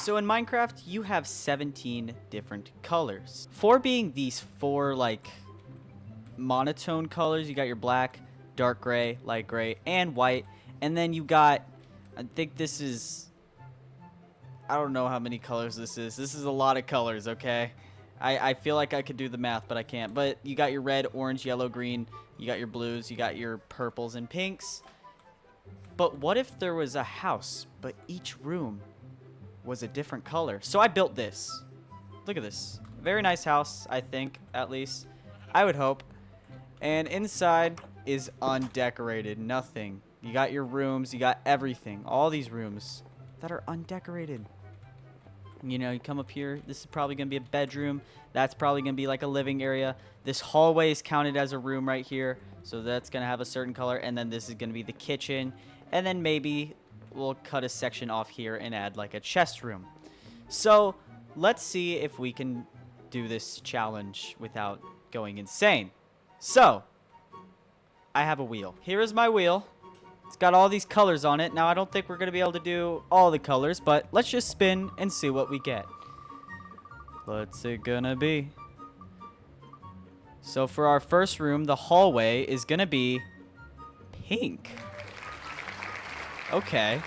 So in Minecraft, you have 17 different colors. 4 being these 4 like monotone colors. You got your black, dark gray, light gray, and white. And then you got, I think this is, I don't know how many colors this is. This is a lot of colors, okay? I feel like I could do the math, but I can't. But you got your red, orange, yellow, green. You got your blues. You got your purples and pinks. But what if there was a house, but each room was a different color? So I built this. Look at this. Very nice house, I think, at least. I would hope. And inside is undecorated. Nothing. You got your rooms. You got everything. All these rooms that are undecorated. You know, you come up here. This is probably going to be a bedroom. That's probably going to be like a living area. This hallway is counted as a room right here. So that's going to have a certain color. And then this is going to be the kitchen. And then maybe we'll cut a section off here and add like a chest room. So let's see if we can do this challenge without going insane. So I have a wheel. Here is my wheel. It's got all these colors on it. Now, I don't think we're going to be able to do all the colors, but let's just spin and see what we get. What's it going to be? So for our first room, the hallway is going to be pink. Okay.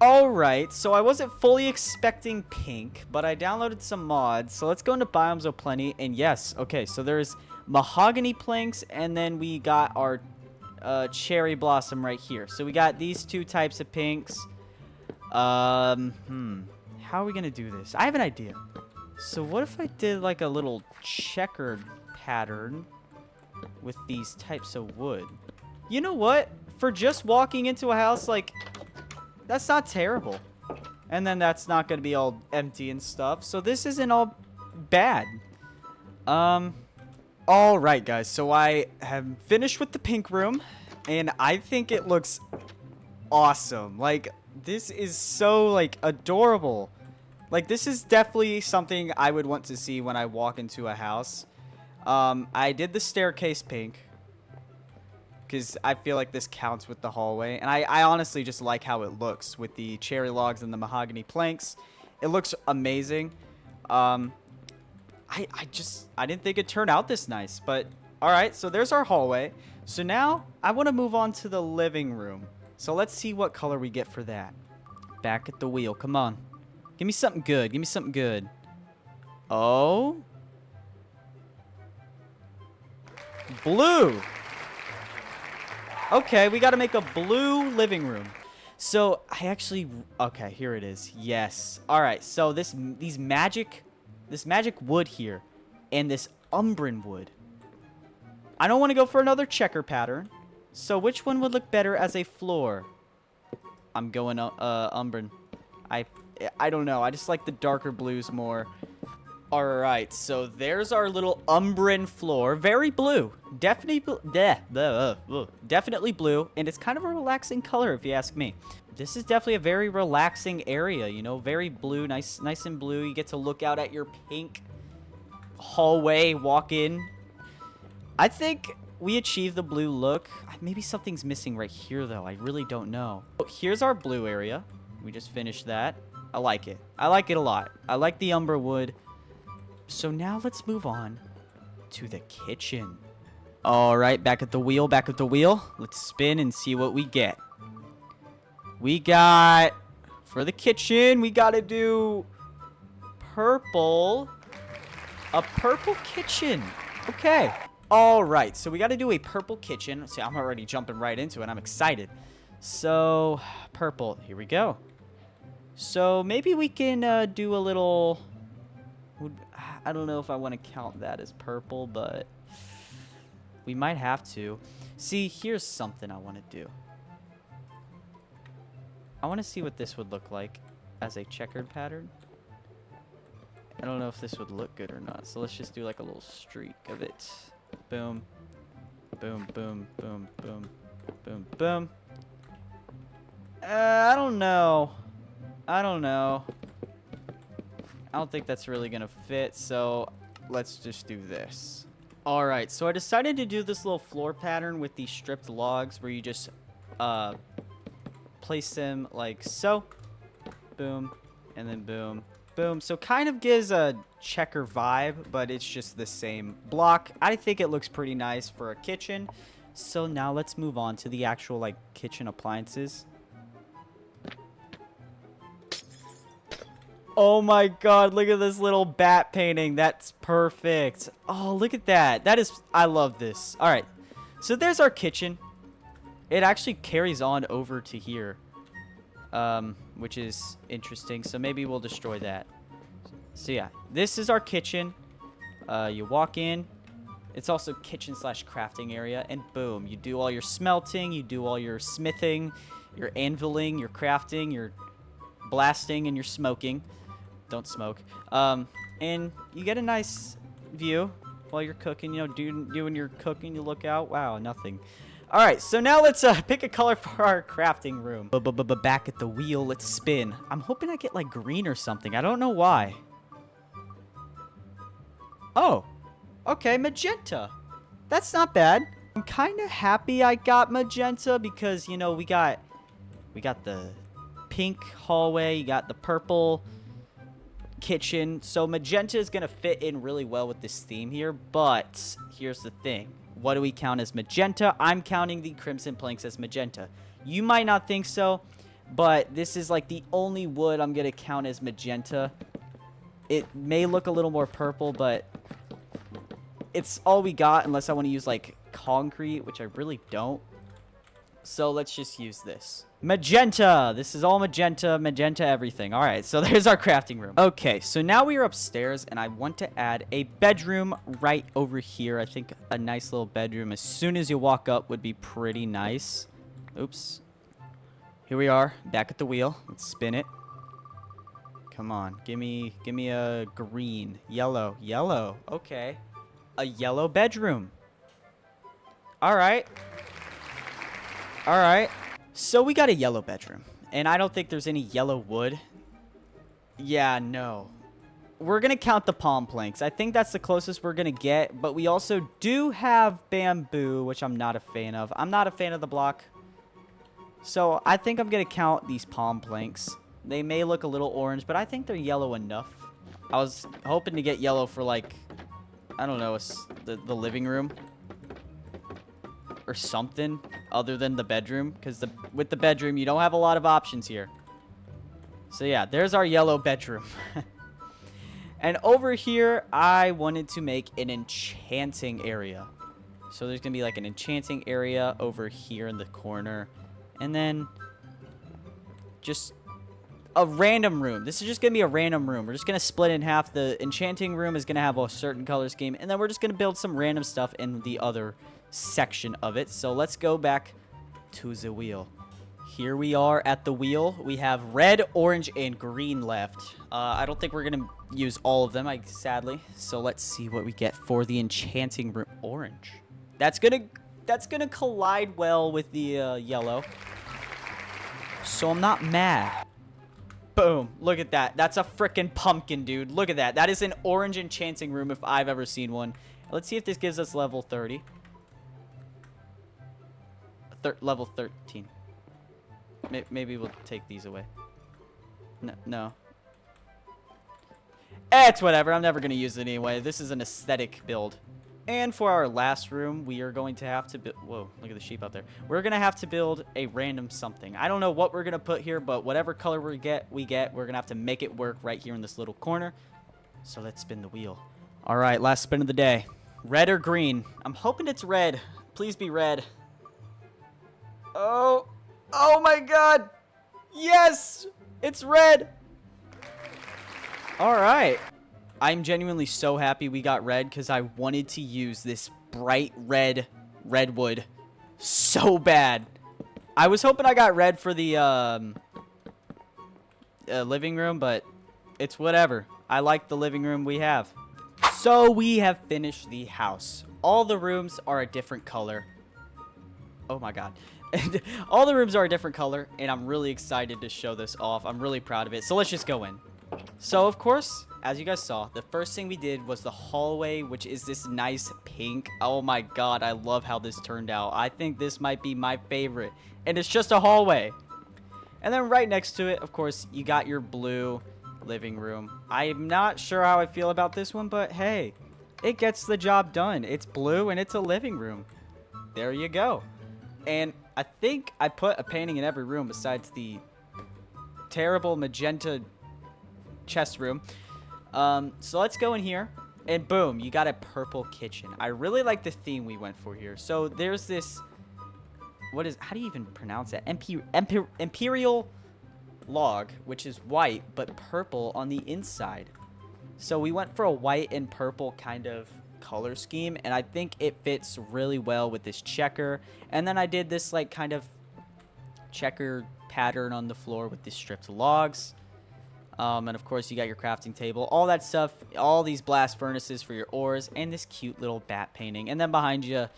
All right, so I wasn't fully expecting pink, but I downloaded some mods. So let's go into Biomes O'Plenty, and yes, okay, so there's mahogany planks, and then we got our cherry blossom right here. So we got these 2 types of pinks. How are we gonna do this? I have an idea. So what if I did like a little checkered pattern with these types of wood? You know what? For just walking into a house, like, that's not terrible. And then that's not gonna be all empty and stuff. So this isn't all bad. All right, guys, so I have finished with the pink room, and I think it looks awesome. Like, this is so, like, adorable. Like, this is definitely something I would want to see when I walk into a house. I did the staircase pink, because I feel like this counts with the hallway, and I honestly just like how it looks with the cherry logs and the mahogany planks. It looks amazing. I didn't think it'd turn out this nice, but all right, so there's our hallway. So now I want to move on to the living room. So let's see what color we get for that. Back at the wheel. Come on. Give me something good. Give me something good. Oh. Blue. Okay, we got to make a blue living room. So I actually, okay, here it is. Yes. All right, so this magic wood here and this umbran wood. I don't want to go for another checker pattern. So which one would look better as a floor? I'm going umbran. I don't know. I just like the darker blues more. All right, so there's our little umbran floor. Very blue. Definitely blue, and it's kind of a relaxing color if you ask me. This is definitely a very relaxing area, you know, very blue, nice and blue. You get to look out at your pink hallway, walk in. I think we achieved the blue look. Maybe something's missing right here, though. I really don't know. Here's our blue area. We just finished that. I like it. I like it a lot. I like the umber wood. So now let's move on to the kitchen. All right, back at the wheel, back at the wheel. Let's spin and see what we get. We got, for the kitchen, we got to do purple. A purple kitchen. Okay. All right, so we got to do a purple kitchen. See, I'm already jumping right into it. I'm excited. So, purple. Here we go. So, maybe we can do a little... I don't know if I want to count that as purple, but we might have to. See, here's something I want to do. I want to see what this would look like as a checkered pattern. I don't know if this would look good or not, so let's just do like a little streak of it. Boom. Boom, boom, boom, boom, boom, boom. I don't know. I don't think that's really gonna fit, so let's just do this. All right, so I decided to do this little floor pattern with these stripped logs where you just place them like so. Boom, and then boom, boom. So kind of gives a checker vibe, but it's just the same block. I think it looks pretty nice for a kitchen. So now let's move on to the actual like kitchen appliances. Oh my god, look at this little bat painting. That's perfect. Oh, look at that. I love this. All right. So there's our kitchen. It actually carries on over to here, which is interesting. So maybe we'll destroy that. So yeah, this is our kitchen. You walk in. It's also kitchen slash crafting area. And boom, you do all your smelting. You do all your smithing, your anviling, your crafting, your blasting, and your smoking. Don't smoke. And you get a nice view while you're cooking. You know, doing your cooking, you look out. Wow, nothing. All right, so now let's pick a color for our crafting room. Back at the wheel, let's spin. I'm hoping I get like green or something. I don't know why. Oh, okay, magenta. That's not bad. I'm kind of happy I got magenta because, you know, we got the pink hallway, you got the purple kitchen. So magenta is going to fit in really well with this theme here, but here's the thing. What do we count as magenta? I'm counting the crimson planks as magenta. You might not think so, but this is like the only wood I'm going to count as magenta. It may look a little more purple, but it's all we got unless I want to use like concrete, which I really don't. So let's just use this. Magenta. This is all magenta, magenta everything. All right, so there's our crafting room. Okay, so now we are upstairs, and I want to add a bedroom right over here. I think a nice little bedroom as soon as you walk up would be pretty nice. Oops. Here we are, back at the wheel. Let's spin it. Come on, give me a green, yellow. Okay, a yellow bedroom. All right. So we got a yellow bedroom, and I don't think there's any yellow wood. Yeah, no. We're going to count the palm planks. I think that's the closest we're going to get, but we also do have bamboo, which I'm not a fan of. I'm not a fan of the block. So I think I'm going to count these palm planks. They may look a little orange, but I think they're yellow enough. I was hoping to get yellow for, like, I don't know, the living room or something other than the bedroom, because with the bedroom you don't have a lot of options here. So yeah, there's our yellow bedroom. And over here I wanted to make an enchanting area. So there's gonna be like an enchanting area over here in the corner, and then just a random room. This is just gonna be a random room. We're just gonna split in half. The enchanting room is gonna have a certain color scheme, and then we're just gonna build some random stuff in the other section of it. So let's go back to the wheel. Here we are at the wheel. We have red, orange, and green left. I don't think we're gonna use all of them, sadly. So let's see what we get for the enchanting room. Orange. That's gonna collide well with the yellow. So I'm not mad. Boom. Look at that. That's a freaking pumpkin, dude. Look at that. That is an orange enchanting room if I've ever seen one. Let's see if this gives us level 30. Level 13. Maybe we'll take these away. No. It's whatever. I'm never going to use it anyway. This is an aesthetic build. And for our last room, we are going to have to build... Whoa, look at the sheep out there. We're going to have to build a random something. I don't know what we're going to put here, but whatever color we get, we're going to have to make it work right here in this little corner. So let's spin the wheel. All right, last spin of the day. Red or green? I'm hoping it's red. Please be red. Oh my god. Yes, it's red. All right. I'm genuinely so happy we got red because I wanted to use this bright redwood so bad. I was hoping I got red for the living room, but it's whatever. I like the living room we have. So we have finished the house. All the rooms are a different color. Oh my god. All the rooms are a different color, and I'm really excited to show this off. I'm really proud of it. So let's just go in. So, of course, as you guys saw, the first thing we did was the hallway, which is this nice pink. Oh my god, I love how this turned out. I think this might be my favorite. And it's just a hallway. And then right next to it, of course, you got your blue. living room. I'm not sure how I feel about this one, but hey, it gets the job done. It's blue and it's a living room. There you go. And I think I put a painting in every room besides the terrible magenta chest room. So let's go in here. And boom, you got a purple kitchen. I really like the theme we went for here. So there's this, how do you even pronounce that? Imperial log, which is white, but purple on the inside. So we went for a white and purple kind of color scheme, and I think it fits really well with this checker. And then I did this like kind of checker pattern on the floor with these stripped logs. And of course you got your crafting table, all that stuff, all these blast furnaces for your ores, and this cute little bat painting. And then behind you,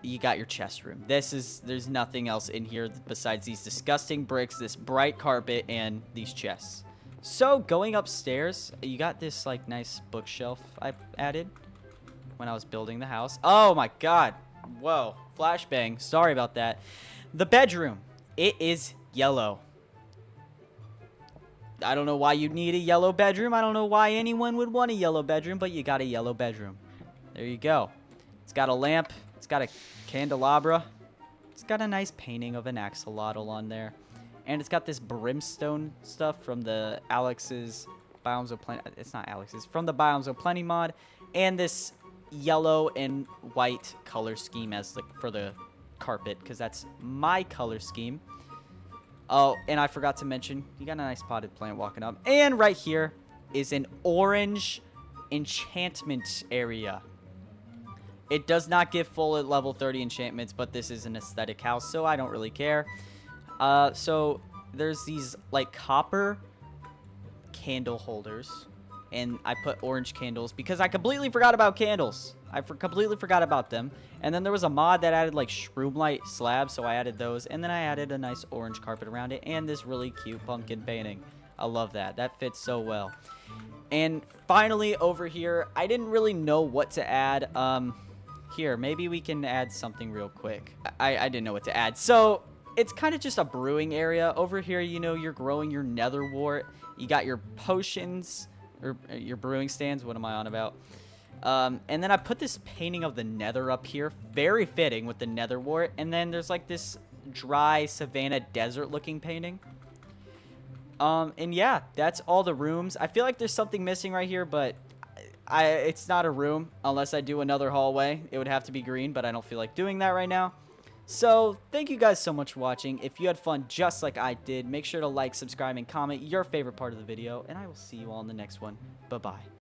you got your chest room. There's nothing else in here besides these disgusting bricks, this bright carpet, and these chests. So going upstairs, you got this like nice bookshelf I added when I was building the house. Oh my god. Whoa. Flashbang. Sorry about that. The bedroom. It is yellow. I don't know why you'd need a yellow bedroom. I don't know why anyone would want a yellow bedroom, but you got a yellow bedroom. There you go. It's got a lamp. It's got a candelabra. It's got a nice painting of an axolotl on there. And it's got this brimstone stuff from the Alex's Biomes of Plenty. It's not Alex's. From the Biomes of Plenty mod. And this yellow and white color scheme as for the carpet, because that's my color scheme. Oh, and I forgot to mention, you got a nice potted plant walking up. And right here is an orange enchantment area. It does not give full at level 30 enchantments, but this is an aesthetic house, so I don't really care. So there's these like copper candle holders, and I put orange candles because I completely forgot about candles. I completely forgot about them. And then there was a mod that added like shroom light slabs, so I added those. And then I added a nice orange carpet around it and this really cute pumpkin painting. I love that. That fits so well. And finally over here, I didn't really know what to add. Here, maybe we can add something real quick. I didn't know what to add. So it's kind of just a brewing area. Over here, you know, you're growing your nether wart. You got your potions, or your brewing stands. What am I on about? And then I put this painting of the nether up here. Very fitting with the nether wart. And then there's like this dry savanna desert looking painting. And yeah, that's all the rooms. I feel like there's something missing right here, but it's not a room unless I do another hallway. It would have to be green, but I don't feel like doing that right now. So thank you guys so much for watching. If you had fun just like I did, make sure to like, subscribe, and comment your favorite part of the video, and I will see you all in the next one. Bye-bye.